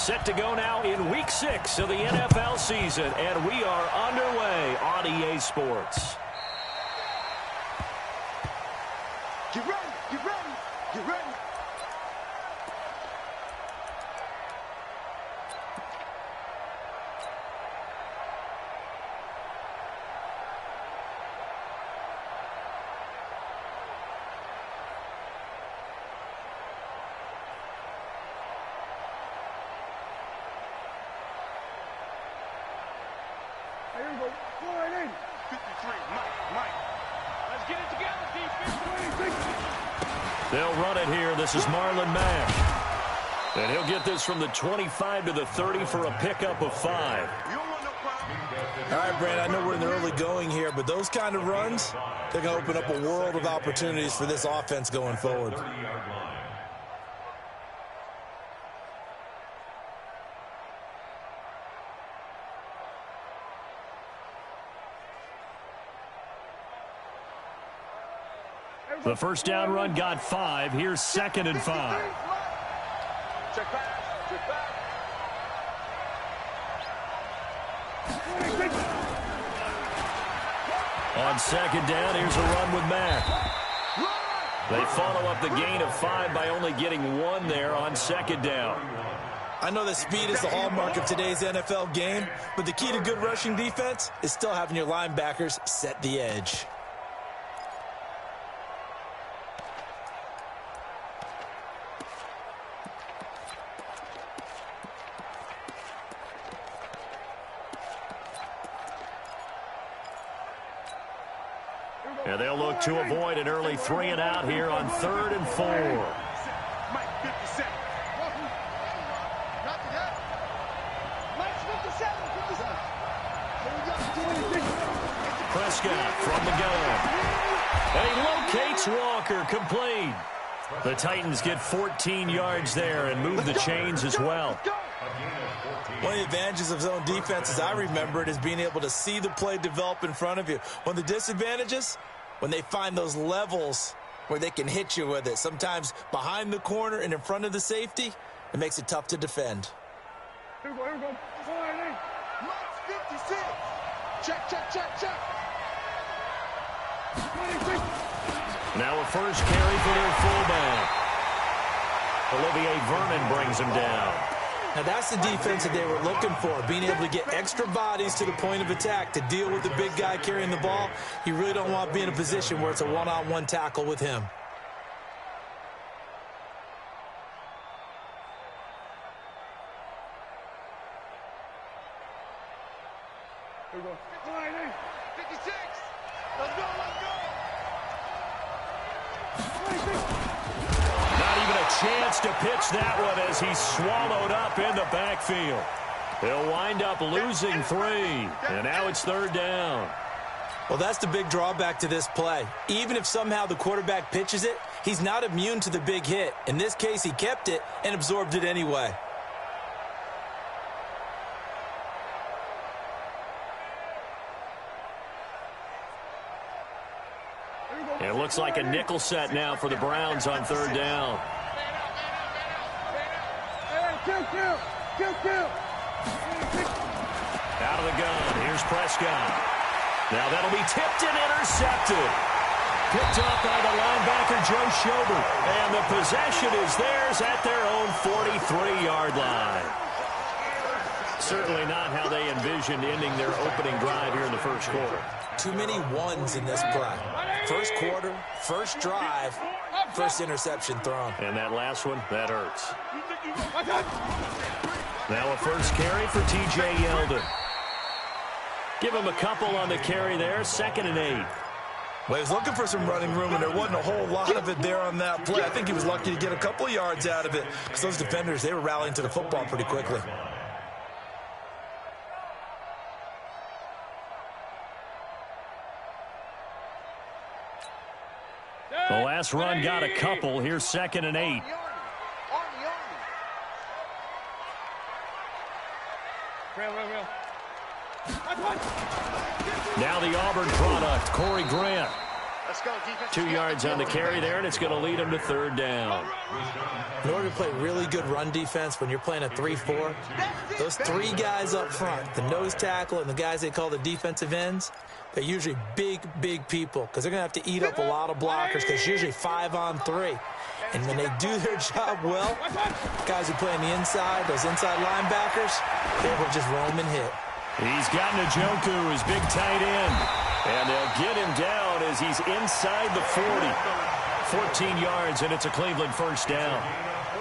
Set to go now in Week 6 of the NFL season, and we are underway on EA Sports. Get ready, get ready, get ready. Here we go. Flying in. 53, Mike. Let's get it together, defense. They'll run it here. This is Marlon Mack. And he'll get this from the 25 to the 30 for a pickup of 5. All right, Brand, I know we're in the early going here, but those kind of runs, they're going to open up a world of opportunities for this offense going forward. The first down run got 5. Here's 2nd and 5. Check back, check back. On 2nd down, here's a run with Mack. They follow up the gain of 5 by only getting 1 there on 2nd down. I know that speed is the hallmark of today's NFL game, but the key to good rushing defense is still having your linebackers set the edge. And they'll look to avoid an early 3 and out here on 3rd and 4. Mike 57. Not to that. Mike's 57. Prescott from the gun. And he locates Walker, complete. The Titans get 14 yards there and move the chains as well. One of the advantages of zone defense, as I remember it, is being able to see the play develop in front of you. One of the disadvantages, when they find those levels where they can hit you with it, sometimes behind the corner and in front of the safety, it makes it tough to defend. Here we go, here we go. Flying in. Mike's 56. Check, check, check, check. 26. Now a first carry for their fullback. Olivier Vernon brings him down. Now that's the defense that they were looking for, being able to get extra bodies to the point of attack to deal with the big guy carrying the ball. You really don't want to be in a position where it's a one-on-one tackle with him. Here we go. Flying in. 56. Let's go, let's go. 26. Not even a chance to pitch that one as he's swallowed up in the backfield. They'll wind up losing 3, and now it's 3rd down. Well, that's the big drawback to this play. Even if somehow the quarterback pitches it, he's not immune to the big hit. In this case, he kept it and absorbed it anyway. It looks like a nickel set now for the Browns on 3rd down. Out of the gun, here's Prescott. Now that'll be tipped and intercepted. Picked up by the linebacker, Joe Schobert. And the possession is theirs at their own 43-yard line. Certainly not how they envisioned ending their opening drive here in the first quarter. Too many ones in this play. First quarter, first drive, first interception thrown. And that last one, that hurts. Now a first carry for T.J. Yeldon. Give him a couple on the carry there, 2nd and 8. Well, he was looking for some running room, and there wasn't a whole lot of it there on that play. I think he was lucky to get a couple of yards out of it because those defenders, they were rallying to the football pretty quickly. The last run got a couple. Here's 2nd and 8. Now the Auburn product, Corey Grant. 2 yards on the carry there, and it's going to lead him to 3rd down. In order to play really good run defense when you're playing a 3-4, those 3 guys up front, the nose tackle and the guys they call the defensive ends, they're usually big, big people because they're going to have to eat up a lot of blockers because it's usually 5 on 3. And when they do their job well, guys who play on the inside, those inside linebackers, they will just roam and hit. He's got Njoku, his big tight end. And they'll get him down as he's inside the 40. 14 yards, and it's a Cleveland 1st down.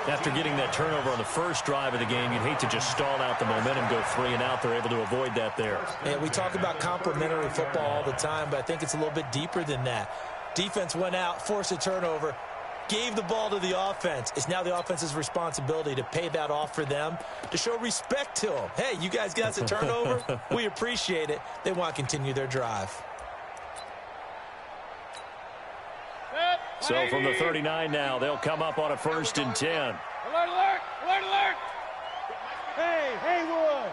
After getting that turnover on the first drive of the game, you'd hate to just stall out the momentum, go 3 and out. They're able to avoid that there. Yeah, we talk about complementary football all the time, but I think it's a little bit deeper than that. Defense went out, forced a turnover, gave the ball to the offense. It's now the offense's responsibility to pay that off for them, to show respect to them. Hey, you guys got us a turnover. We appreciate it. They want to continue their drive. So from the 39 now, they'll come up on a 1st and 10. Alert, alert! Alert, alert! Hey, Haywood!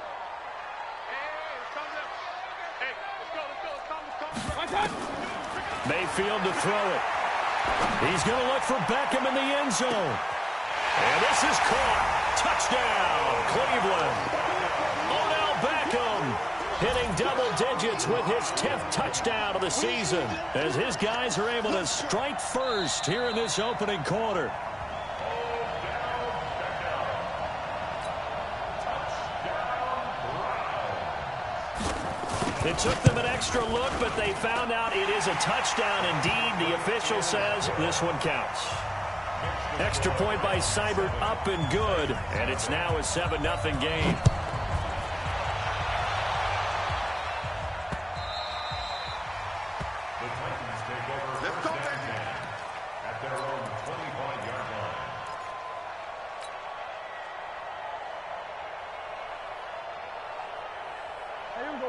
Mayfield to throw it. He's going to look for Beckham in the end zone. And this is caught. Touchdown, Cleveland. Odell Beckham hitting double digits with his 10th touchdown of the season as his guys are able to strike first here in this opening quarter. It took them an extra look, but they found out it is a touchdown indeed. The official says this one counts. Extra point by Seibert, up and good, and it's now a 7-0 game.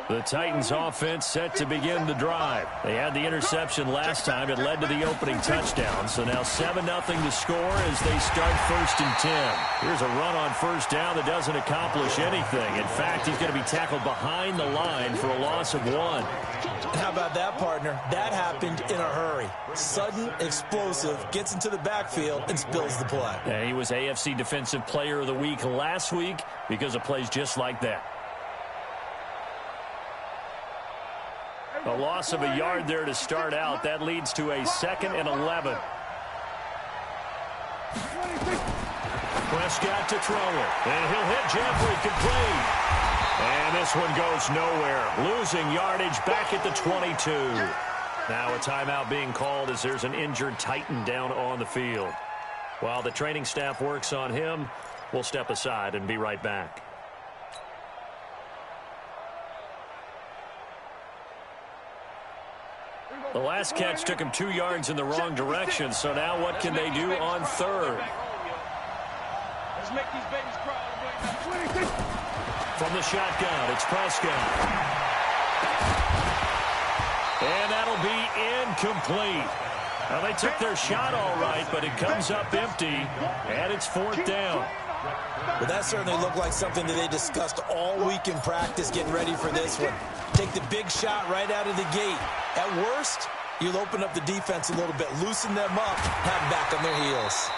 The Titans offense set to begin the drive. They had the interception last time. It led to the opening touchdown. So now 7-0 to score as they start 1st and 10. Here's a run on 1st down that doesn't accomplish anything. In fact, he's going to be tackled behind the line for a loss of 1. How about that, partner? That happened in a hurry. Sudden, explosive, gets into the backfield and spills the play. Yeah, he was AFC Defensive Player of the Week last week because of plays just like that. A loss of a yard there to start out. That leads to a 2nd and 11. Prescott to throw it. And he'll hit Jeffrey complete. And this one goes nowhere. Losing yardage back at the 22. Now a timeout being called as there's an injured Titan down on the field. While the training staff works on him, we'll step aside and be right back. The last catch took him 2 yards in the wrong direction, so now what can they do on 3rd? Let's make these babies cry. From the shotgun, it's Prescott. And that'll be incomplete. Now, they took their shot all right, but it comes up empty, and it's 4th down. Well, that certainly looked like something that they discussed all week in practice getting ready for this one. Take the big shot right out of the gate. At worst, you'll open up the defense a little bit, loosen them up, have them back on their heels.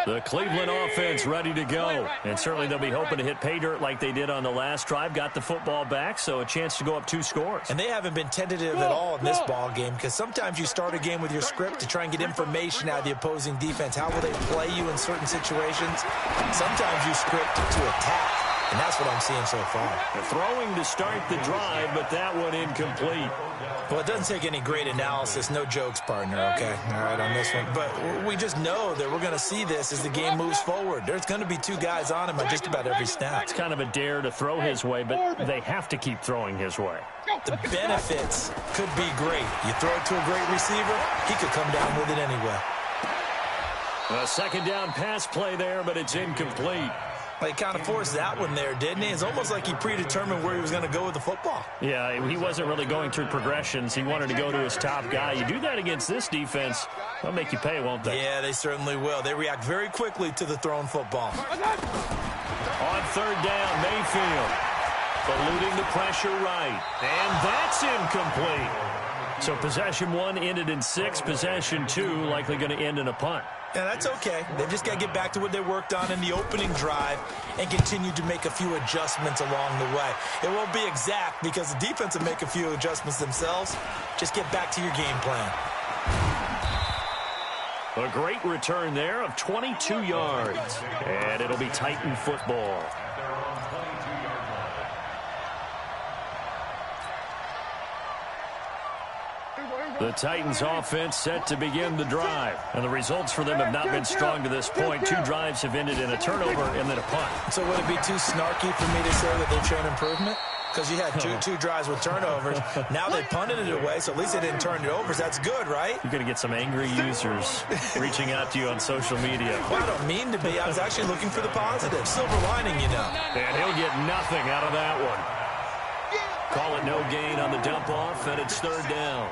The Cleveland offense ready to go. And certainly they'll be hoping to hit pay dirt like they did on the last drive. Got the football back, so a chance to go up 2 scores. And they haven't been tentative at all in this ball game because sometimes you start a game with your script to try and get information out of the opposing defense. How will they play you in certain situations? Sometimes you script to attack. And that's what I'm seeing so far. They're throwing to start the drive, but that one incomplete. Well, it doesn't take any great analysis. No jokes, partner, okay? All right, on this one. But we just know that we're going to see this as the game moves forward. There's going to be 2 guys on him at just about every snap. It's kind of a dare to throw his way, but they have to keep throwing his way. the benefits could be great. You throw it to a great receiver, he could come down with it anyway. A second down pass play there, but it's incomplete. Well, he kind of forced that one there, didn't he? It's almost like he predetermined where he was going to go with the football. Yeah, he wasn't really going through progressions. He wanted to go to his top guy. You do that against this defense, they'll make you pay, won't they? Yeah, they certainly will. They react very quickly to the thrown football. On third down, Mayfield eluding the pressure right. And that's incomplete. So possession one ended in 6. Possession 2 likely going to end in a punt. Yeah, that's okay. They've just got to get back to what they worked on in the opening drive and continue to make a few adjustments along the way. It won't be exact because the defense will make a few adjustments themselves. Just get back to your game plan. A great return there of 22 yards. And it'll be Titan football. The Titans offense set to begin the drive. And the results for them have not been strong to this point. 2 drives have ended in a turnover and then a punt. So would it be too snarky for me to say that they've shown improvement? Because you had two drives with turnovers. Now they punted it away, so at least they didn't turn it over. So that's good, right? You're going to get some angry users reaching out to you on social media. Well, I don't mean to be. I was actually looking for the positive. Silver lining, you know. And he'll get nothing out of that one. Call it no gain on the dump off, and it's third down.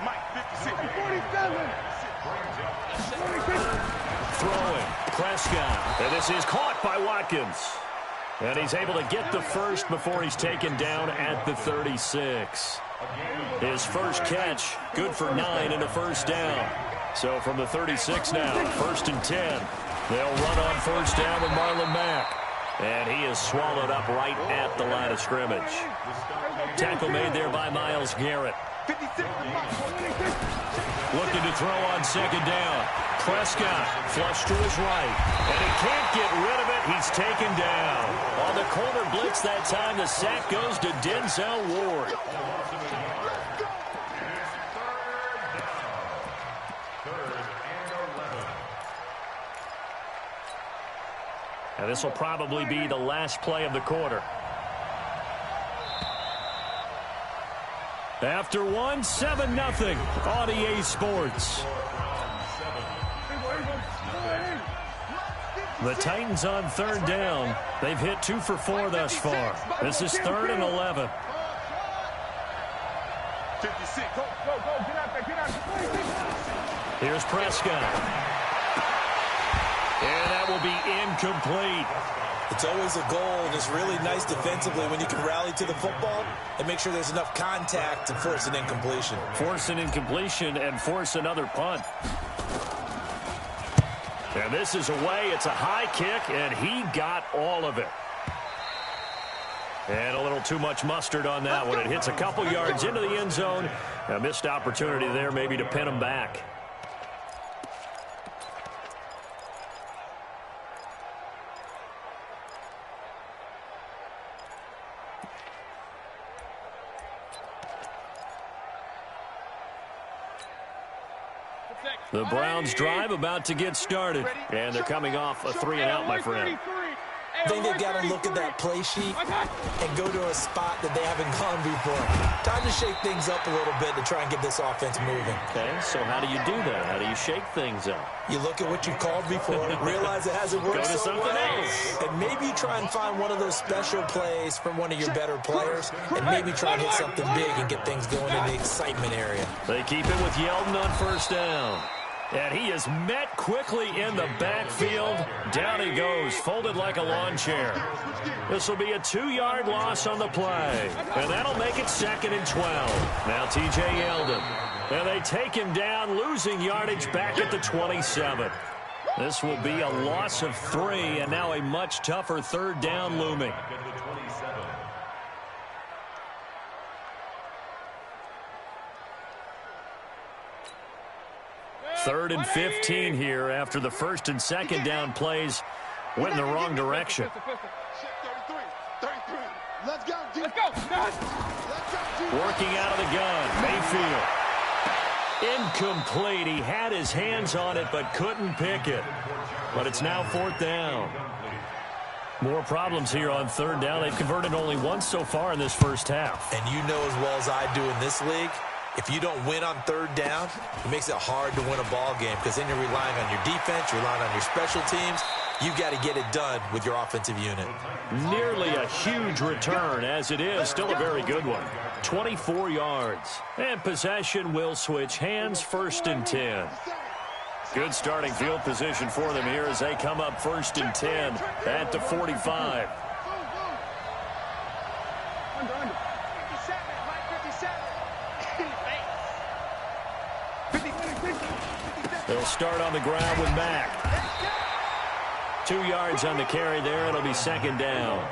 Throwing, Prescott. And this is caught by Watkins. And he's able to get the first before he's taken down at the 36. His first catch, good for 9 and a first down. So from the 36 now, 1st and 10. They'll run on first down with Marlon Mack. And he is swallowed up right at the line of scrimmage. Tackle made there by Myles Garrett. Looking to throw on second down. Prescott flush to his right. And he can't get rid of it. He's taken down. On the corner blitz that time, the sack goes to Denzel Ward. And this will probably be the last play of the quarter. After one, 7-0 on EA Sports. The Titans on third down. They've hit 2 for 4 thus far. This is 3rd and 11. 56. Go, get out there. Here's Prescott. And that will be incomplete. It's always a goal, and it's really nice defensively when you can rally to the football and make sure there's enough contact to force an incompletion. Force an incompletion and force another punt. And this is away. It's a high kick, and he got all of it. And a little too much mustard on that one. It hits a couple yards into the end zone. A missed opportunity there maybe to pin him back. The Browns drive about to get started. And they're coming off a 3-and-out, my friend. I think they've got to look at that play sheet and go to a spot that they haven't gone before. Time to shake things up a little bit to try and get this offense moving. Okay, so how do you do that? How do you shake things up? You look at what you called before, realize it hasn't worked Go to so something well, else. and maybe you try and find one of those special plays from one of your better players, and maybe try and hit something big and get things going in the excitement area. They keep it with Yeldon on first down. And he is met quickly in the backfield. Down he goes, folded like a lawn chair. This will be a 2-yard loss on the play. And that'll make it 2nd and 12. Now T.J. Yeldon. And they take him down, losing yardage back at the 27. This will be a loss of 3, and now a much tougher third down looming. Third and 15 here after the 1st and 2nd down plays went in the wrong direction. 33. Let's go. Working out of the gun, Mayfield. Incomplete. He had his hands on it but couldn't pick it. But it's now 4th down. More problems here on third down. They've converted only once so far in this first half. And you know as well as I do in this league, if you don't win on third down, it makes it hard to win a ball game because then you're relying on your defense, you're relying on your special teams. You've got to get it done with your offensive unit. Nearly a huge return, as it is still a very good one. 24 yards. And possession will switch hands, 1st and 10. Good starting field position for them here as they come up 1st and 10 at the 45. They'll start on the ground with Mack. 2 yards on the carry there. It'll be 2nd down.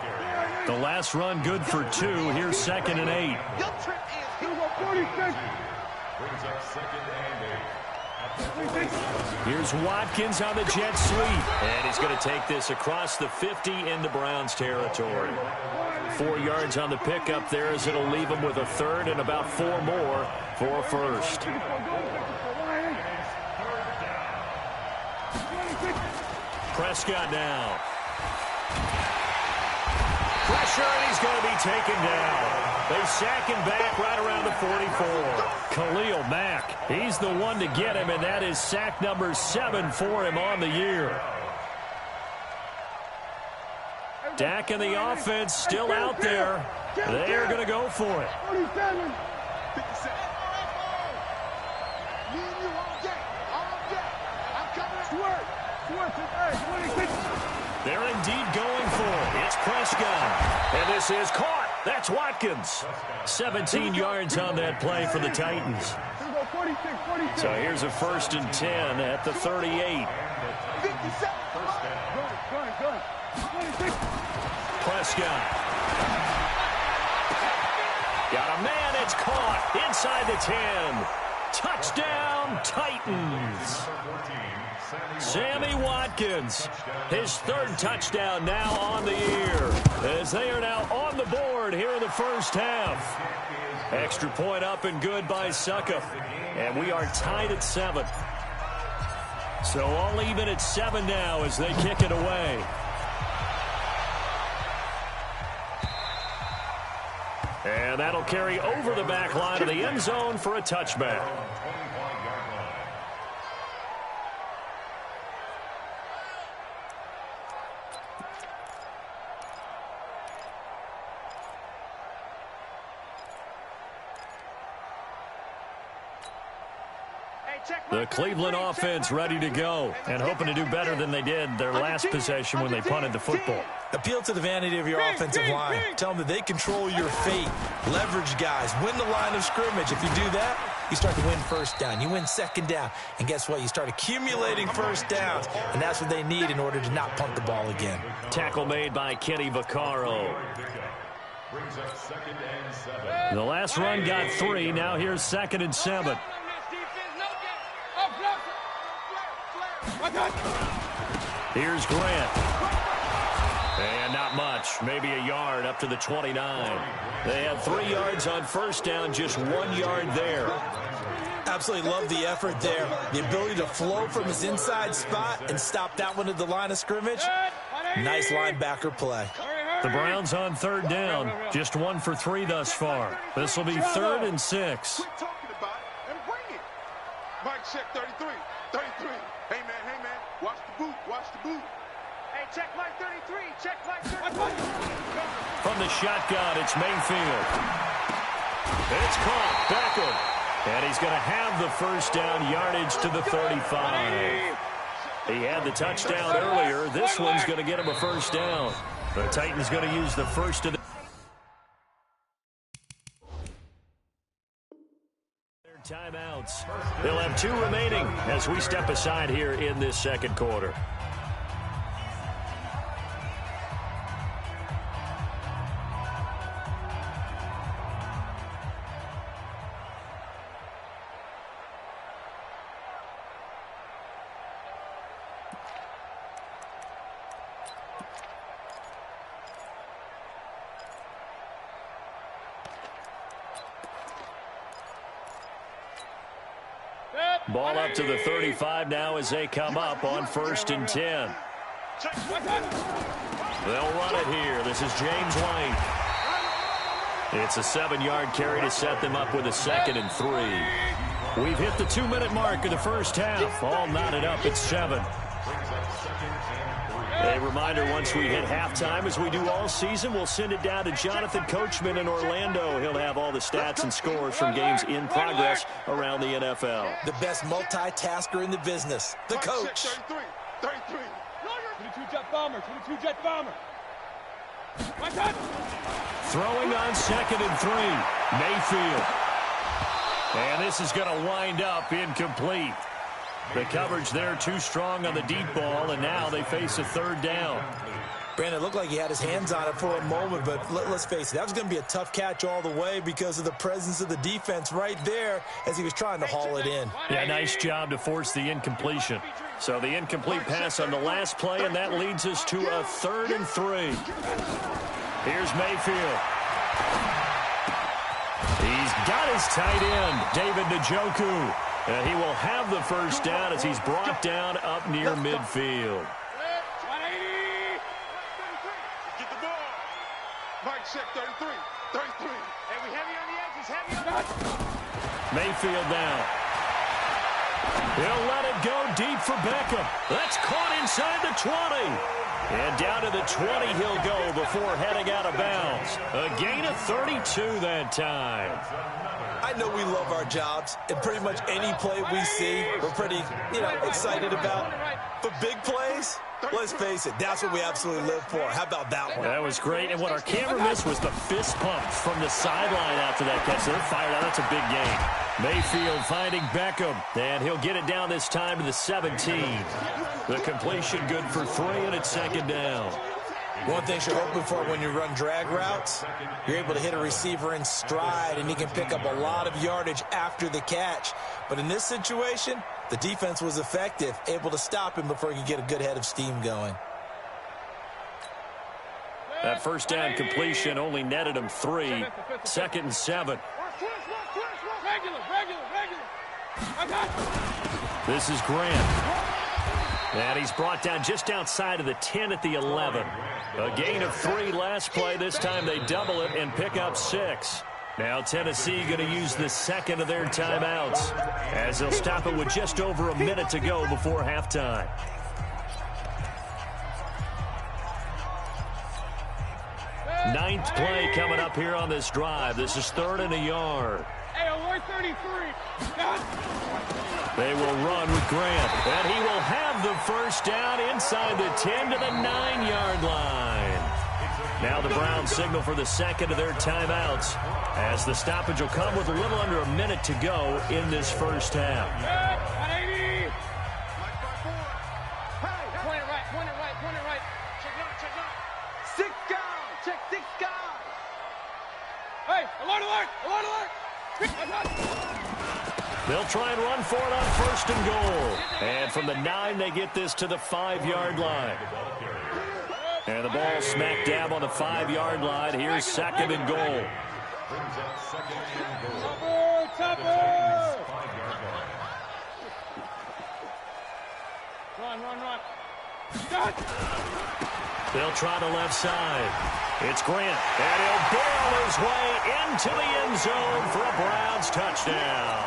The last run good for 2. Here's 2nd and 8. Here's Watkins on the jet sweep. And he's going to take this across the 50 into Browns territory. 4 yards on the pickup there as it'll leave him with a 3rd and about 4 more for a 1st. Prescott now. Pressure, and he's going to be taken down. They sack him back right around the 44. Khalil Mack, he's the one to get him, and that is sack number 7 for him on the year. Dak and the offense still out there. They are going to go for it. They're indeed going for it. It's Prescott. And this is caught. That's Watkins. 17 yards on that play for the Titans. So here's a 1st and 10 at the 38. Prescott. Got a man. It's caught inside the 10. Touchdown, Titans. Sammy Watkins, his 3rd touchdown now on the year, as they are now on the board here in the first half. Extra point up and good by Succop, and we are tied at 7. So all even at 7 now as they kick it away. And that'll carry over the back line of the end zone for a touchback. The Cleveland offense ready to go and hoping to do better than they did their last possession when they punted the football. Appeal to the vanity of your offensive line. Tell them that they control your fate. Leverage guys. Win the line of scrimmage. If you do that, you start to win 1st down. You win 2nd down. And guess what? You start accumulating 1st downs. And that's what they need in order to not punt the ball again. Tackle made by Kenny Vaccaro. The last run got 3. Now here's 2nd and 7. Here's Grant. And not much. Maybe a yard up to the 29. They have 3 yards on 1st down, just 1 yard there. Absolutely love the effort there. The ability to flow from his inside spot and stop that one at the line of scrimmage. Nice linebacker play. The Browns on 3rd down. Just 1 for 3 thus far. This will be 3rd and 6. Quit talking about it and bring it. Mike, check 33. 33. Hey, man. Watch the boot. Watch the boot. Hey, check Mike 33. Check Mike 33. From the shotgun, it's Mayfield. It's caught. Beckham. And he's going to have the 1st down, yardage to the 35. He had the touchdown earlier. This one's going to get him a 1st down. The Titans going to use the first of their timeouts. They'll have 2 remaining as we step aside here in this 2nd quarter. Ball up to the 35 now as they come up on 1st and 10. They'll run it here. This is James White. It's a 7-yard carry to set them up with a 2nd and 3. We've hit the 2-minute mark of the first half. All knotted up at 7. A reminder, once we hit halftime, as we do all season, we'll send it down to Jonathan Coachman in Orlando. He'll have all the stats and scores from games in progress around the NFL. The best multitasker in the business, the coach. 33. 22-jet bomber, 22-jet bomber. Throwing on 2nd and 3. Mayfield. And this is going to wind up incomplete. The coverage there too strong on the deep ball, and now they face a 3rd down. Brandon, it looked like he had his hands on it for a moment, but let's face it, that was going to be a tough catch all the way because of the presence of the defense right there as he was trying to haul it in. Yeah, nice job to force the incompletion. So the incomplete pass on the last play, and that leads us to a 3rd and 3. Here's Mayfield. He's got his tight end, David Njoku. He will have the first down as he's brought down up near midfield. Get the ball. Mike check 33. Hey, we heavy on the edges, heavy on the Mayfield now. He'll let it go deep for Beckham. That's caught inside the 20. And down to the 20 he'll go before heading out of bounds. A gain of 32 that time. I know we love our jobs, and pretty much any play we see, we're pretty, excited about. But big plays, let's face it, that's what we absolutely live for. How about that one? That was great, and what our camera missed was the fist pump from the sideline after that catch. They're fired out. That's a big gain. Mayfield finding Beckham, and he'll get it down this time to the 17. The completion good for 3, and it's 2nd down. One thing you're hoping for when you run drag routes, you're able to hit a receiver in stride, and he can pick up a lot of yardage after the catch. But in this situation, the defense was effective, able to stop him before he could get a good head of steam going. That first down completion only netted him 3. 2nd and 7. This is Grant. And he's brought down just outside of the 10 at the 11. A gain of 3 last play. This time they double it and pick up 6. Now Tennessee going to use the 2nd of their timeouts as they'll stop it with just over a minute to go before halftime. Ninth play coming up here on this drive. This is 3rd and a yard. Hey, alert 33. They will run with Grant, and he will have the first down inside the 10 to the 9-yard line. Now the Browns signal for the 2nd of their timeouts as the stoppage will come with a little under a minute to go in this first half. 180. Point it right. Check out. 6 guys. Check 6 guys. Hey, alert. They'll try and run for it on 1st and goal. And from the 9, they get this to the 5-yard line. And the ball smack dab on the 5-yard line. Here's 2nd and goal. Run. They'll try the left side. It's Grant, and he'll barrel his way into the end zone for a Browns touchdown.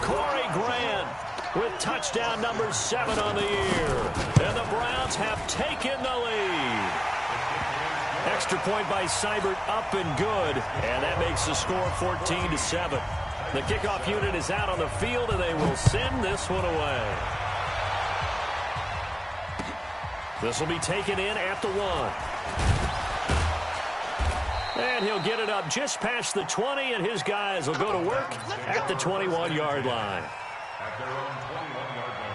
Corey Grant with touchdown number 7 on the year. And the Browns have taken the lead. Extra point by Seibert, up and good. And that makes the score 14-7. The kickoff unit is out on the field, and they will send this one away. This will be taken in at the 1. And he'll get it up just past the 20, and his guys will go to work at the 21-yard line. At their own 21-yard line.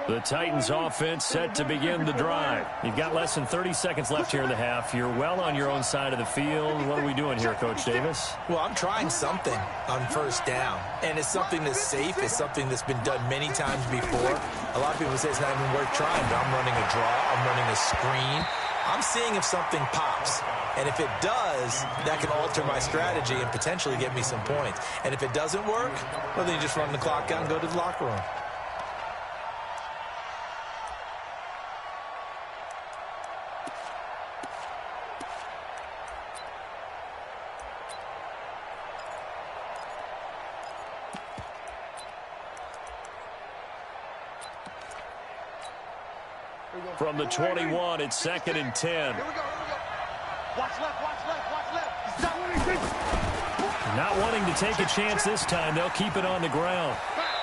The Titans offense set to begin the drive. You've got less than 30 seconds left here in the half. You're well on your own side of the field. What are we doing here, Coach Davis? Well, I'm trying something on 1st down, and it's something that's safe. It's something that's been done many times before. A lot of people say it's not even worth trying, but I'm running a draw. I'm running a screen. I'm seeing if something pops. And if it does, that can alter my strategy and potentially get me some points. And if it doesn't work, well, then you just run the clock out and go to the locker room. From the 21, it's 2nd and 10. Here we go. Watch left, watch left, watch left. Not wanting to take a chance this time, they'll keep it on the ground.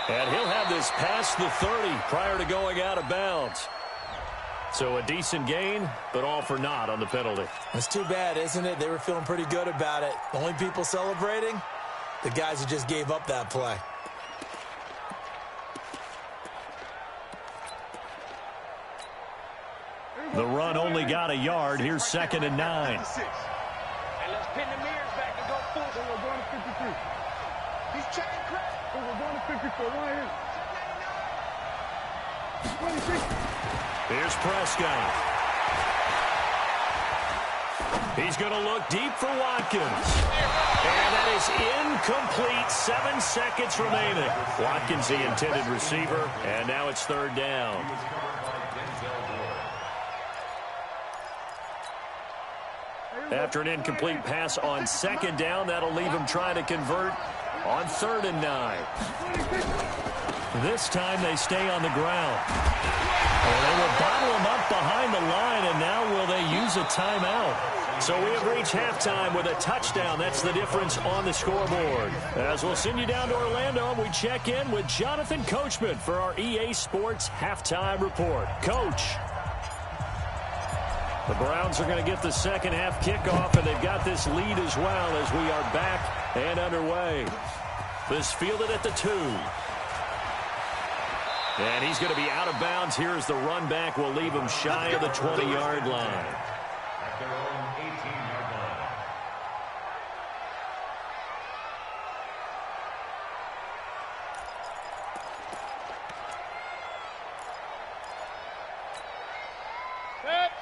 And he'll have this past the 30 prior to going out of bounds. So a decent gain, but all for naught on the penalty. It's too bad, isn't it? They were feeling pretty good about it. The only people celebrating, the guys who just gave up that play. The run only got a yard. Here's 2nd and 9. And let's pin the mirrors back and go full. So we're going to 53. He's checking crack. So we're going to 54 right here. 26. Here's Prescott. He's going to look deep for Watkins. And that is incomplete. 7 seconds remaining. Watkins, the intended receiver, and now it's 3rd down. After an incomplete pass on 2nd down, that'll leave him trying to convert on 3rd and 9. This time they stay on the ground. Well, they will bottle him up behind the line, and now will they use a timeout? So we have reached halftime with a touchdown. That's the difference on the scoreboard. As we'll send you down to Orlando, we check in with Jonathan Coachman for our EA Sports Halftime Report. Coach. The Browns are going to get the second half kickoff, and they've got this lead as well as we are back and underway. This fielded at the 2. And he's going to be out of bounds here as the run back will leave him shy of the 20-yard line. At their own 18-yard line.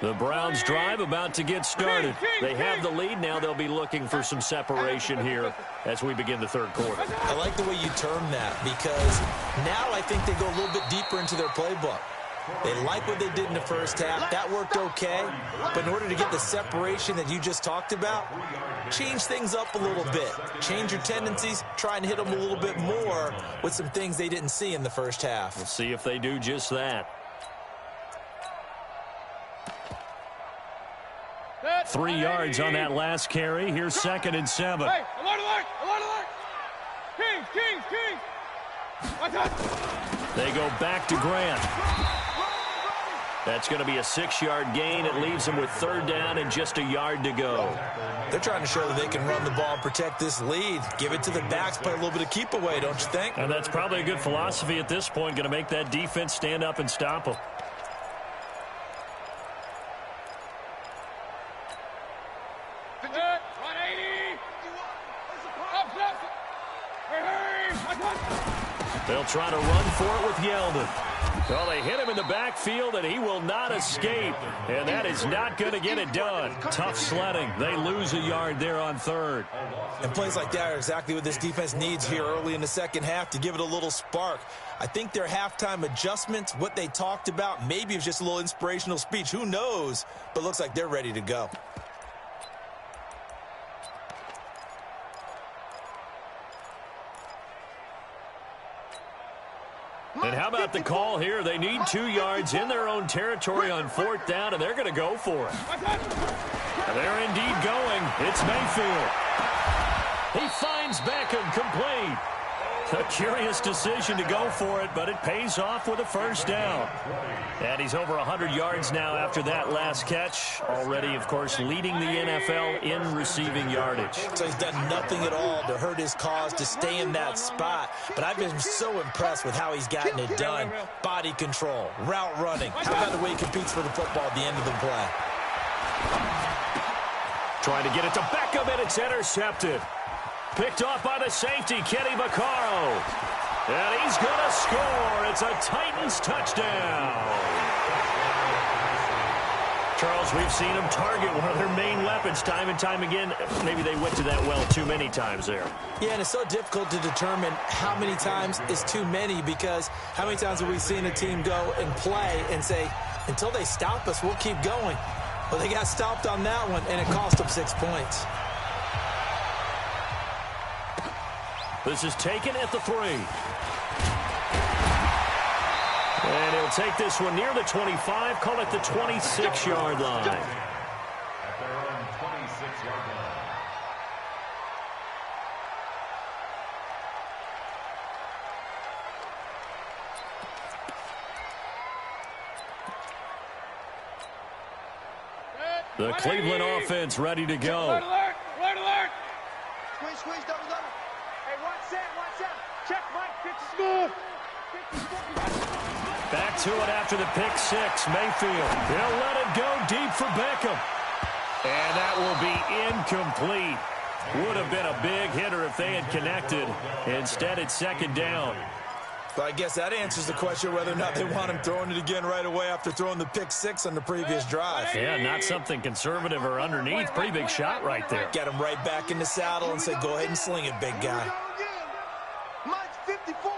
The Browns drive about to get started. They have the lead. Now they'll be looking for some separation here as we begin the 3rd quarter. I like the way you term that because now I think they go a little bit deeper into their playbook. They like what they did in the first half. That worked okay. But in order to get the separation that you just talked about, change things up a little bit. Change your tendencies. Try and hit them a little bit more with some things they didn't see in the first half. We'll see if they do just that. 3 yards on that last carry. Here's 2nd and 7. Hey, alert, alert, alert, alert. Kings. Watch out. They go back to Grant. That's going to be a 6-yard gain. It leaves them with 3rd down and just a yard to go. They're trying to show that they can run the ball and protect this lead. Give it to the backs, play a little bit of keep away, don't you think? And that's probably a good philosophy at this point. Going to make that defense stand up and stop them. They'll try to run for it with Yeldon. Well, they hit him in the backfield, and he will not escape. And that is not going to get it done. Tough sledding. They lose a yard there on 3rd. And plays like that are exactly what this defense needs here early in the second half to give it a little spark. I think their halftime adjustments, what they talked about, maybe it was just a little inspirational speech. Who knows? But looks like they're ready to go. And how about the call here? They need 2 yards in their own territory on 4th down, and they're going to go for it. And they're indeed going. It's Mayfield. He finds Beckham complete. A curious decision to go for it, but it pays off with a 1st down. And he's over 100 yards now after that last catch. Already, of course, leading the NFL in receiving yardage. So he's done nothing at all to hurt his cause, to stay in that spot. But I've been so impressed with how he's gotten it done. Body control, route running. How about the way he competes for the football at the end of the play? Trying to get it to Beckham, and it's intercepted. Picked off by the safety, Kenny Vaccaro. And he's going to score. It's a Titans touchdown. Charles, we've seen them target one of their main weapons time and time again. Maybe they went to that well too many times there. Yeah, and it's so difficult to determine how many times is too many, because how many times have we seen a team go and play and say, until they stop us, we'll keep going. Well, they got stopped on that one, and it cost them 6 points. This is taken at the 3. And he'll take this one near the 25, call it the 26-yard line. At their own 26-yard line. The Cleveland offense ready to go. Alert, alert, alert, alert. Squeeze, double, double. Hey, watch that. Check, Mike, pitch is smooth. Back to it after the pick 6. Mayfield, he'll let it go deep for Beckham. And that will be incomplete. Would have been a big hitter if they had connected. Instead, it's second down. But I guess that answers the question whether or not they want him throwing it again right away after throwing the pick 6 on the previous drive. Yeah, not something conservative or underneath. Pretty big shot right there. Get him right back in the saddle and say, go ahead and sling it, big guy. Mike's 54.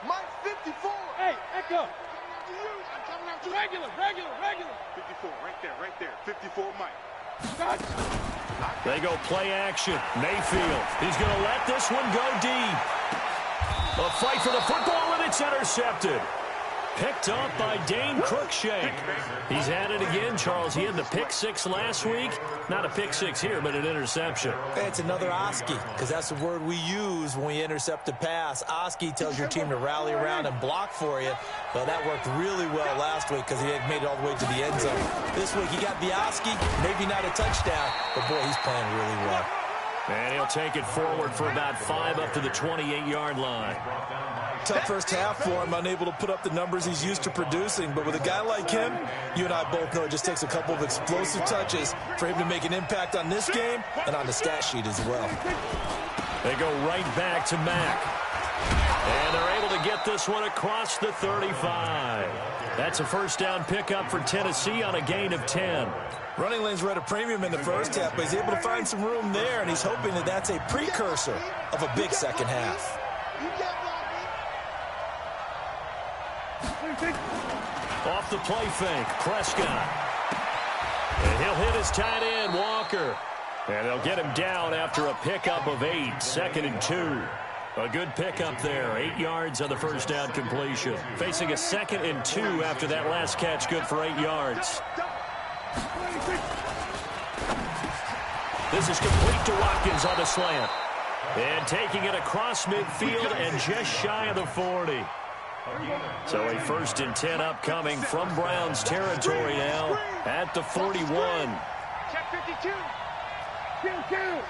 Mike's 54. Hey, Echo. Regular. 54, right there. 54, Mike. They go play action. Mayfield, he's going to let this one go deep. A fight for the football, and it's intercepted. Picked off by Dane Cruikshank. He's at it again, Charles. He had the pick 6 last week. Not a pick 6 here, but an interception. It's another Oski, because that's the word we use when we intercept a pass. Oski tells your team to rally around and block for you. Well, that worked really well last week because he had made it all the way to the end zone. This week he got the Oski, maybe not a touchdown, but boy, he's playing really well. And he'll take it forward for about 5 up to the 28-yard line. Tough first half for him, unable to put up the numbers he's used to producing. But with a guy like him, you and I both know it just takes a couple of explosive touches for him to make an impact on this game and on the stat sheet as well. They go right back to Mack. And they're able to get this one across the 35. That's a first down pickup for Tennessee on a gain of 10. Running lanes were at a premium in the first half, but he's able to find some room there, and he's hoping that that's a precursor of a big second half. Off the play fake, Prescott. And he'll hit his tight end, Walker. And they'll get him down after a pickup of 8, 2nd and 2. A good pickup there, 8 yards on the first down completion. Facing a 2nd and 2 after that last catch, good for 8 yards. This is complete to Watkins on the slant. And taking it across midfield and just shy of the 40. So a 1st and 10 upcoming from Browns territory now at the 41. Check 52. Kill.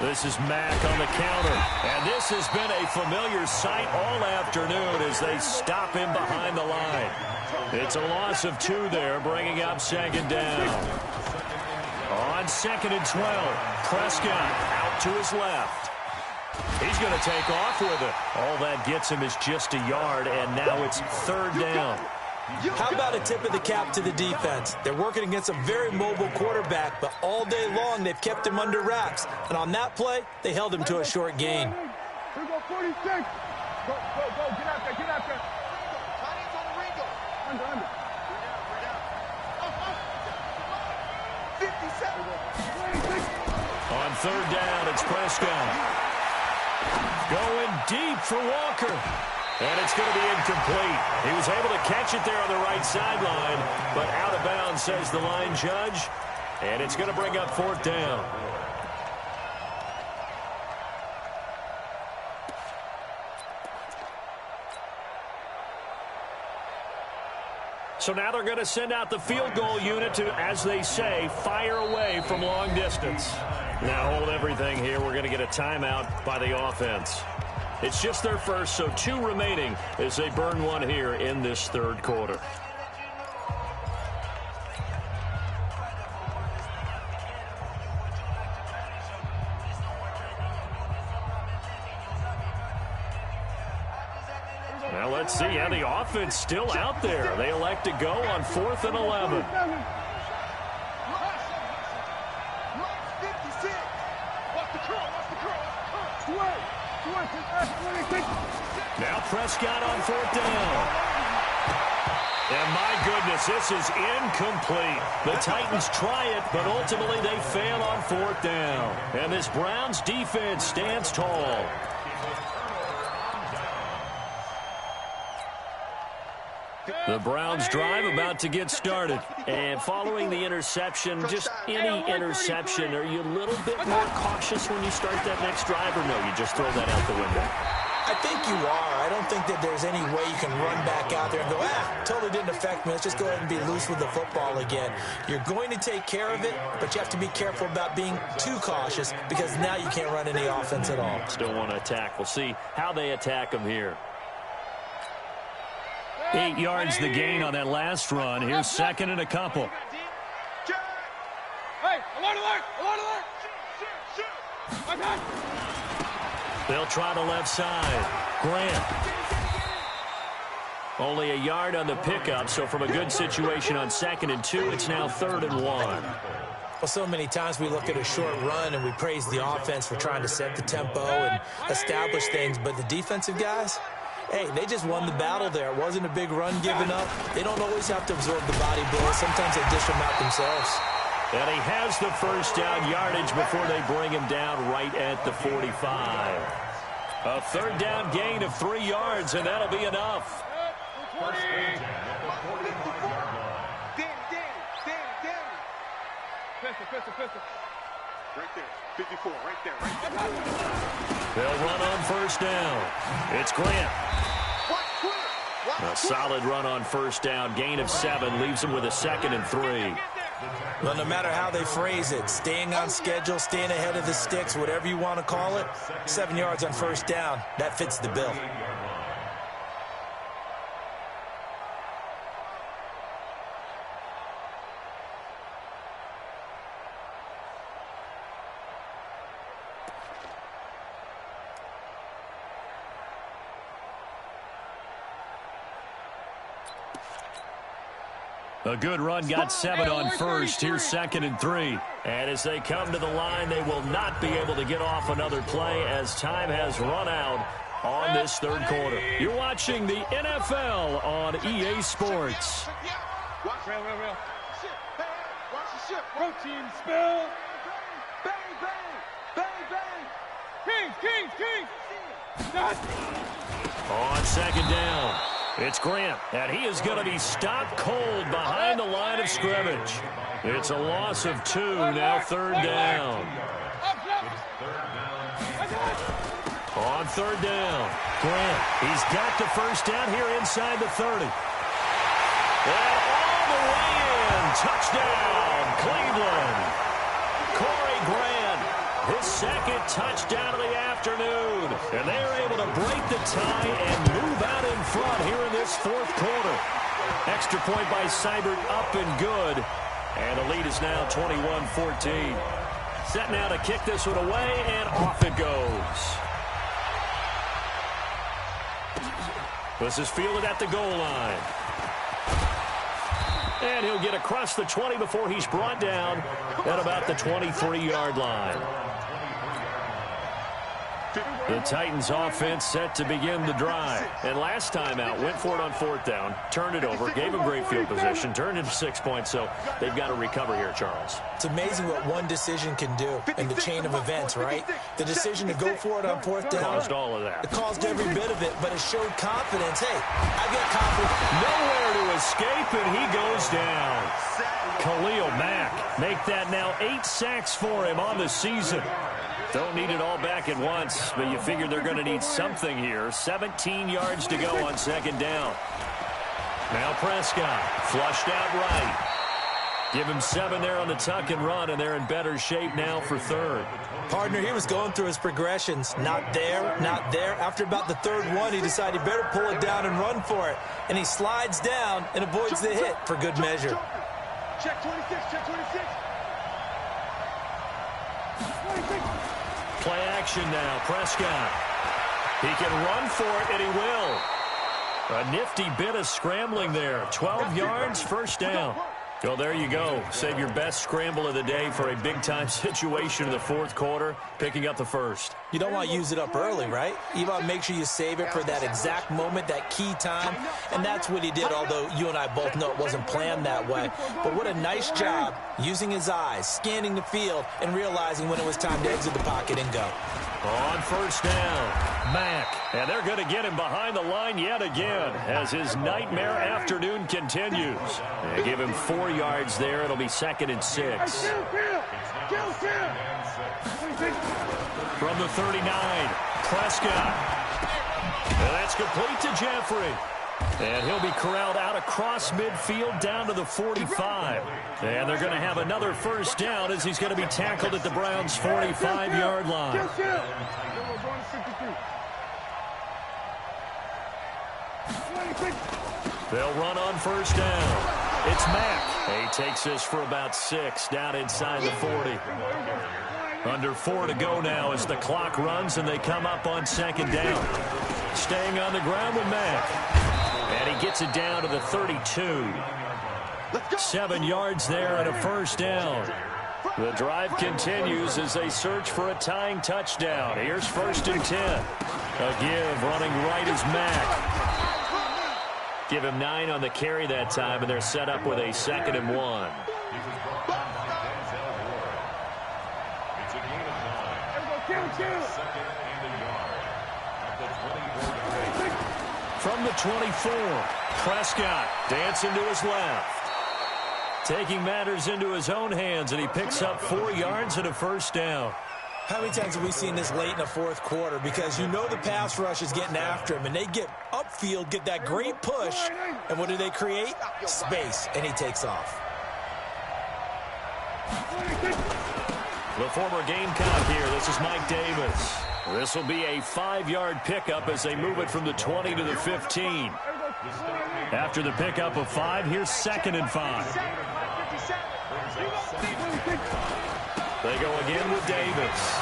This is Mack on the counter. And this has been a familiar sight all afternoon as they stop him behind the line. It's a loss of 2 there, bringing up 2nd down. On 2nd and 12, Prescott out to his left. He's going to take off with it. All that gets him is just a yard, and now it's 3rd down. How about a tip of the cap to the defense? They're working against a very mobile quarterback, but all day long they've kept him under wraps. And on that play, they held him to a short gain. Here we go, 46. Go. Get out there. Under. 57. On 3rd down, it's Prescott. Going deep for Walker. And it's going to be incomplete. He was able to catch it there on the right sideline, but out of bounds, says the line judge. And it's going to bring up 4th down. So now they're going to send out the field goal unit to, as they say, fire away from long distance. Now hold everything here. We're going to get a timeout by the offense. It's just their first, so 2 remaining as they burn one here in this 3rd quarter. Well, let's see. Yeah, the offense still out there. They elect to go on 4th and 11. Now Prescott on 4th down. And my goodness, this is incomplete. The Titans try it, but ultimately they fail on 4th down. And this Browns defense stands tall. The Browns drive about to get started. And following the interception, just any interception, are you a little bit more cautious when you start that next drive, or no, you just throw that out the window? I think you are. I don't think that there's any way you can run back out there and go, totally didn't affect me. Let's just go ahead and be loose with the football again. You're going to take care of it, but you have to be careful about being too cautious because now you can't run any offense at all. Still want to attack. We'll see how they attack them here. 8 yards the gain on that last run. Here's 2nd and a couple. Hey, alert, alert, alert, alert. They'll try the left side. Grant. Only a yard on the pickup, so from a good situation on 2nd and 2, it's now 3rd and 1. Well, so many times we look at a short run and we praise the offense for trying to set the tempo and establish things, but the defensive guys, hey, they just won the battle there. It wasn't a big run given up. They don't always have to absorb the body blows. Sometimes they dish them out themselves. And he has the first down yardage before they bring him down right at the 45. A 3rd down gain of 3 yards, and that'll be enough. Right there. 54, right there. They'll run on 1st down. It's Grant. A solid run on 1st down. Gain of 7 leaves them with a 2nd and 3. Well, no matter how they phrase it, staying on schedule, staying ahead of the sticks, whatever you want to call it, 7 yards on 1st down, that fits the bill. A good run, got 7 on 1st. Here's 2nd and 3. And as they come to the line, they will not be able to get off another play as time has run out on this 3rd quarter. You're watching the NFL on EA Sports. Real. Protein spill. Bang, bang. Bang, bang. Kings. On 2nd down, it's Grant, and he is going to be stopped cold behind the line of scrimmage. It's a loss of 2, now 3rd down. On 3rd down, Grant, he's got the first down here inside the 30. And all the way in, touchdown, Cleveland. Corey Grant, his 2nd touchdown of the afternoon. And they're able to break the tie and move out in front here in this 4th quarter. Extra point by Seibert, up and good. And the lead is now 21-14. Set now to kick this one away, and off it goes. This is fielded at the goal line. And he'll get across the 20 before he's brought down at about the 23-yard line. The Titans offense set to begin the drive. And last time out, went for it on 4th down, turned it over, gave him great field position, turned into 6 points, so they've got to recover here, Charles. It's amazing what one decision can do in the chain of events, right? The decision to go for it on 4th down. Caused all of that. It caused every bit of it, but it showed confidence. Hey, I got confidence. Nowhere to escape, and he goes down. Khalil Mack, make that now 8 sacks for him on the season. Don't need it all back at once, but you figure they're going to need something here. 17 yards to go on 2nd down. Now Prescott, flushed out right. Give him 7 there on the tuck and run, and they're in better shape now for 3rd. Partner, he was going through his progressions. Not there, not there. After about the 3rd one, he decided he better pull it down and run for it. And he slides down and avoids the hit for good measure. Check 26, check 26. Play action now, Prescott. He can run for it, and he will. A nifty bit of scrambling there. 12 yards, first down. Well, there you go. Save your best scramble of the day for a big-time situation in the fourth quarter, picking up the first. You don't want to use it up early, right? You want to make sure you save it for that exact moment, that key time, and that's what he did, although you and I both know it wasn't planned that way. But what a nice job using his eyes, scanning the field, and realizing when it was time to exit the pocket and go. On first down, Mack. And they're going to get him behind the line yet again as his nightmare afternoon continues. They give him 4 yards there. It'll be 2nd and 6. From the 39, Prescott. And that's complete to Jeffrey. And he'll be corralled out across midfield down to the 45. And they're going to have another first down as he's going to be tackled at the Browns' 45-yard line. They'll run on first down. It's Mack. He takes this for about 6 down inside the 40. Under 4 to go now as the clock runs and they come up on 2nd down. Staying on the ground with Mack. And he gets it down to the 32. 7 yards there and a first down. The drive continues as they search for a tying touchdown. Here's 1st and 10. A give running right is Mack. Give him 9 on the carry that time, and they're set up with a 2nd and 1. From the 24, Prescott dancing to his left. Taking matters into his own hands, and he picks up 4 yards and a first down. How many times have we seen this late in the fourth quarter? Because you know the pass rush is getting after him, and they get upfield, get that great push, and what do they create? Space, and he takes off. The former Gamecock here. This is Mike Davis. This will be a 5-yard pickup as they move it from the 20 to the 15. After the pickup of 5, here's 2nd and 5. They go again with Davis.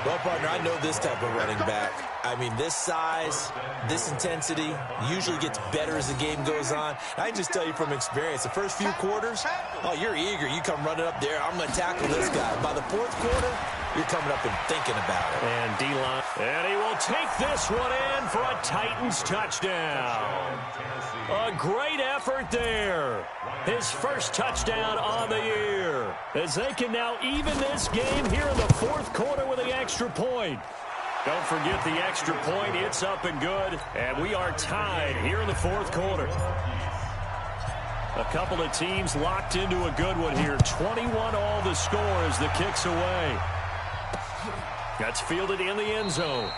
Well, partner, I know this type of running back. I mean, this size, this intensity usually gets better as the game goes on. I can just tell you from experience, the first few quarters, oh, you're eager. You come running up there. I'm going to tackle this guy. By the fourth quarter, you're coming up and thinking about it. And D-line. And he will take this one in for a Titans touchdown. A great effort there. His first touchdown on the year. As they can now even this game here in the fourth quarter with the extra point. Don't forget the extra point. It's up and good. And we are tied here in the fourth quarter. A couple of teams locked into a good one here. 21 all the score as the kick's away. That's fielded in the end zone.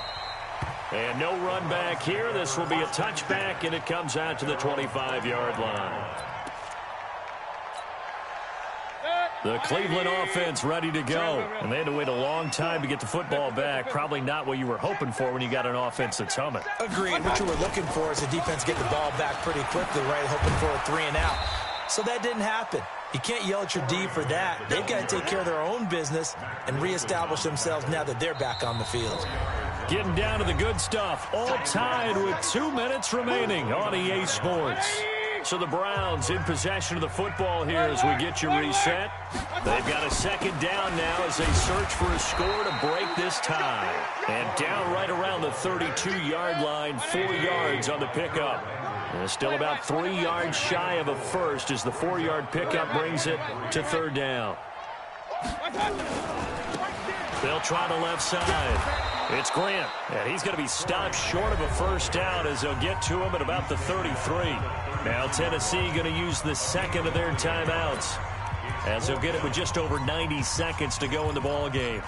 And no run back here. This will be a touchback, and it comes out to the 25-yard line. The Cleveland offense ready to go. And they had to wait a long time to get the football back. Probably not what you were hoping for when you got an offense that's humming. Agreed. What you were looking for is the defense get the ball back pretty quickly, right? Hoping for a 3 and out. So that didn't happen. You can't yell at your D for that. They've got to take care of their own business and reestablish themselves now that they're back on the field. Getting down to the good stuff. All tied with 2 minutes remaining on EA Sports. So the Browns in possession of the football here as we get you reset. They've got a 2nd down now as they search for a score to break this tie. And down right around the 32-yard line, 4 yards on the pickup. And still about 3 yards shy of a first as the 4-yard pickup brings it to 3rd down. They'll try the left side. It's Grant, and he's going to be stopped short of a first down as they'll get to him at about the 33. Now Tennessee going to use the 2nd of their timeouts as they'll get it with just over 90 seconds to go in the ball game.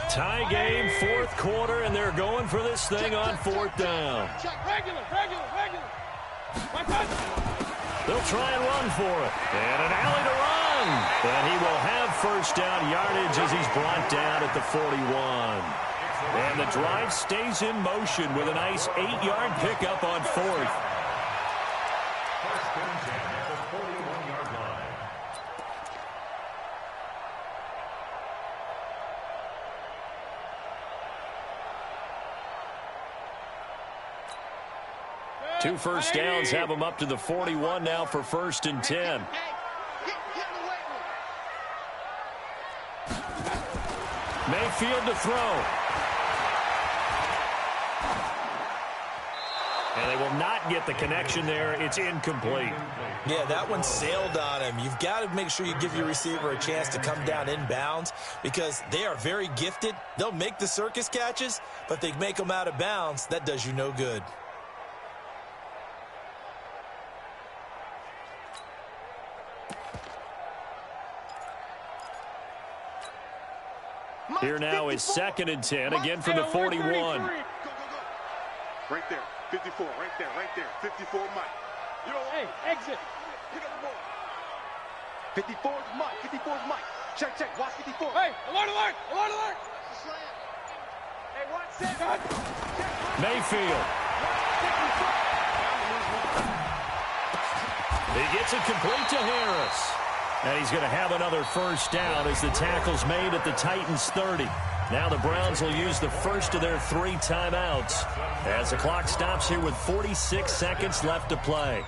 Tie game, fourth quarter, and they're going for this thing on 4th down. Regular. They'll try and run for it. And an alley to run. And he will have first down yardage as he's brought down at the 41. And the drive stays in motion with a nice 8-yard pickup on fourth. First and 10 at the 41-yard line. Two first downs have him up to the 41 now for first and 10. Mayfield to throw. And they will not get the connection there. It's incomplete. Yeah, that one sailed on him. You've got to make sure you give your receiver a chance to come down inbounds because they are very gifted. They'll make the circus catches, but if they make them out of bounds, that does you no good. Here now is second and 10, again from the 41. Right there, 54, right there, 54, Mike. Yo, Hey, exit. pick up the ball. 54 is Mike, 54 is Mike. Check, watch 54. Hey, alert, alert, alert, alert. Hey, watch that. Mayfield. He gets it complete to Harris. And he's going to have another first down as the tackle's made at the Titans' 30. Now the Browns will use the first of their 3 timeouts as the clock stops here with 46 seconds left to play.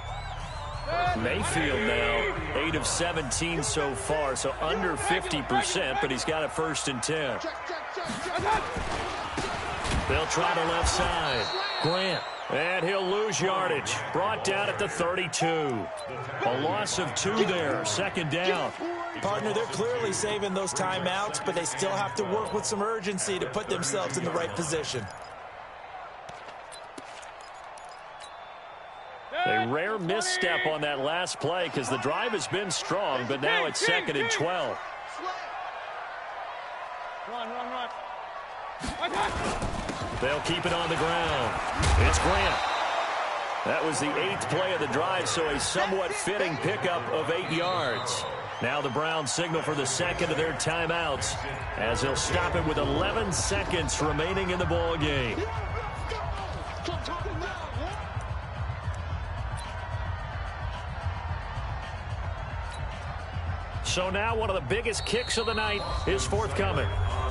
Mayfield now 8 of 17 so far, so under 50%, but he's got a first and 10. They'll try the left side. Grant. And he'll lose yardage. Brought down at the 32. A loss of 2 there. Second down. Partner, they're clearly saving those timeouts, but they still have to work with some urgency to put themselves in the right position. A rare misstep on that last play because the drive has been strong, but now it's second and 12. Run. They'll keep it on the ground. It's Grant. That was the 8th play of the drive, so a somewhat fitting pickup of 8 yards. Now the Browns signal for the second of their timeouts as they'll stop it with 11 seconds remaining in the ball game. So now one of the biggest kicks of the night is forthcoming.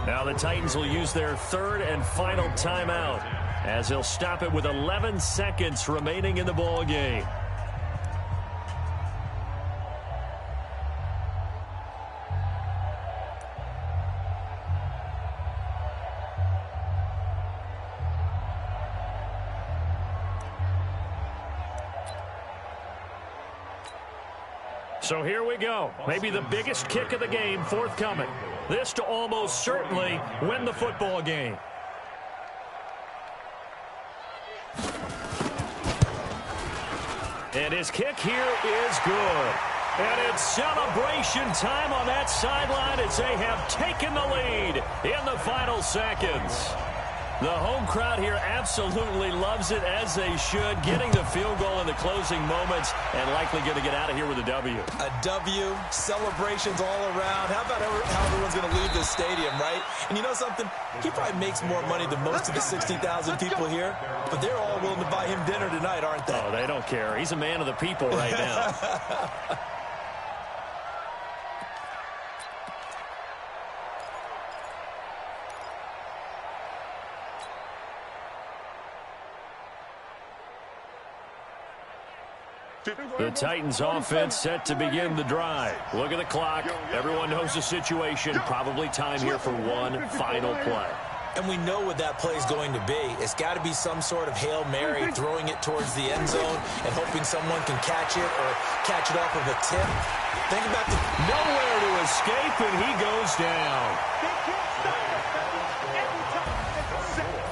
Now the Titans will use their 3rd and final timeout as they'll stop it with 11 seconds remaining in the ball game. So here we go. Maybe the biggest kick of the game forthcoming. This to almost certainly win the football game. And his kick here is good. And it's celebration time on that sideline as they have taken the lead in the final seconds. The home crowd here absolutely loves it, as they should, getting the field goal in the closing moments and likely going to get out of here with a W. A W, celebrations all around. How about how everyone's going to leave this stadium, right? And you know something? He probably makes more money than most of the 60,000 people here, but they're all willing to buy him dinner tonight, aren't they? Oh, they don't care. He's a man of the people right now. The Titans offense set to begin the drive. Look at the clock. Everyone knows the situation. Probably time here for one final play. And we know what that play is going to be. It's got to be some sort of Hail Mary, throwing it towards the end zone and hoping someone can catch it or catch it off of a tip. Think about the... Nowhere to escape, and he goes down.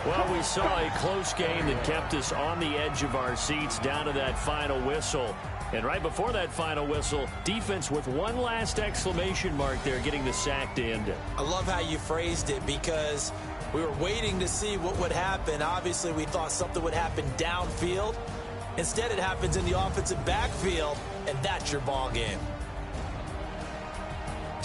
Well, we saw a close game that kept us on the edge of our seats down to that final whistle. And right before that final whistle, defense with one last exclamation mark there, getting the sack to end it. I love how you phrased it, because we were waiting to see what would happen. Obviously, we thought something would happen downfield. Instead, it happens in the offensive backfield, and that's your ball game.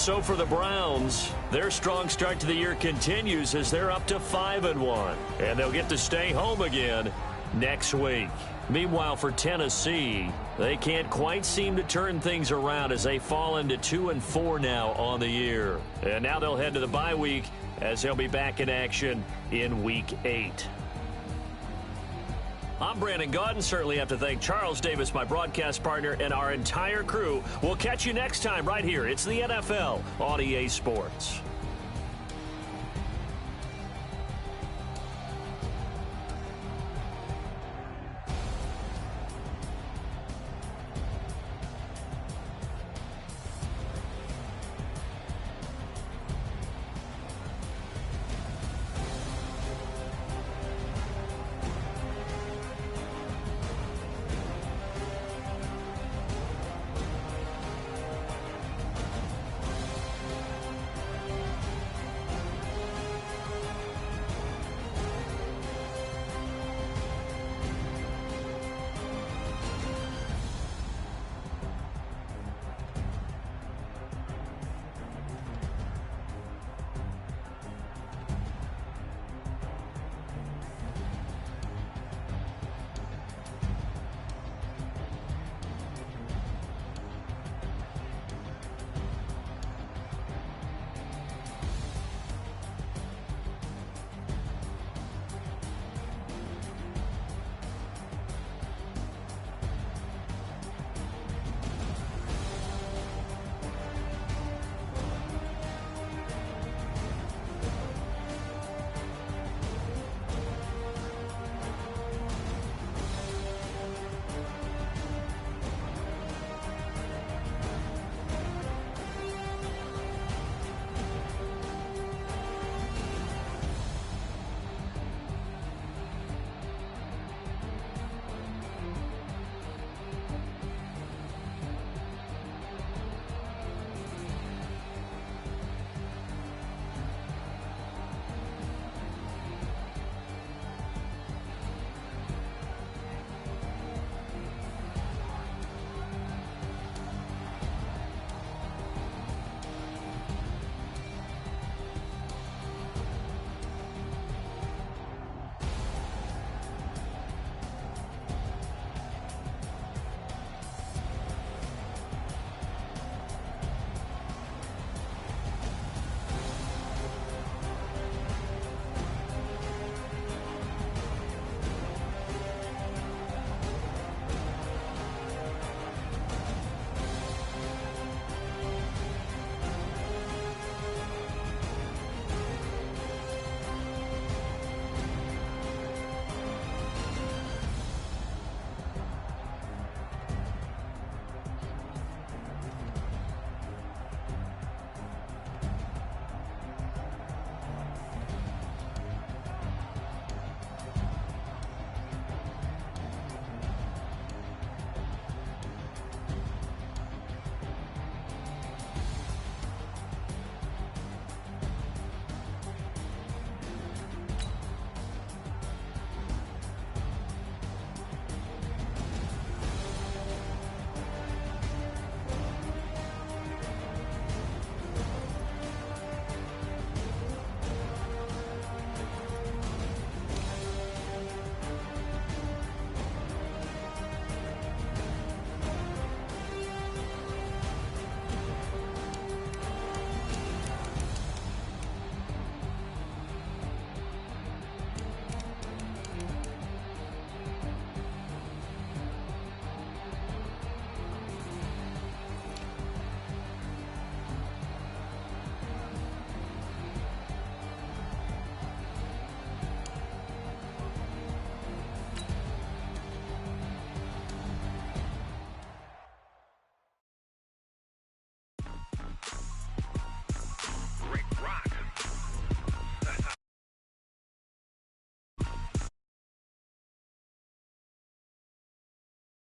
So for the Browns, their strong start to the year continues as they're up to 5-1. And they'll get to stay home again next week. Meanwhile, for Tennessee, they can't quite seem to turn things around as they fall into 2-4 now on the year. And now they'll head to the bye week as they'll be back in action in Week 8. I'm Brandon Gaudin. Certainly have to thank Charles Davis, my broadcast partner, and our entire crew. We'll catch you next time right here. It's the NFL on EA Sports.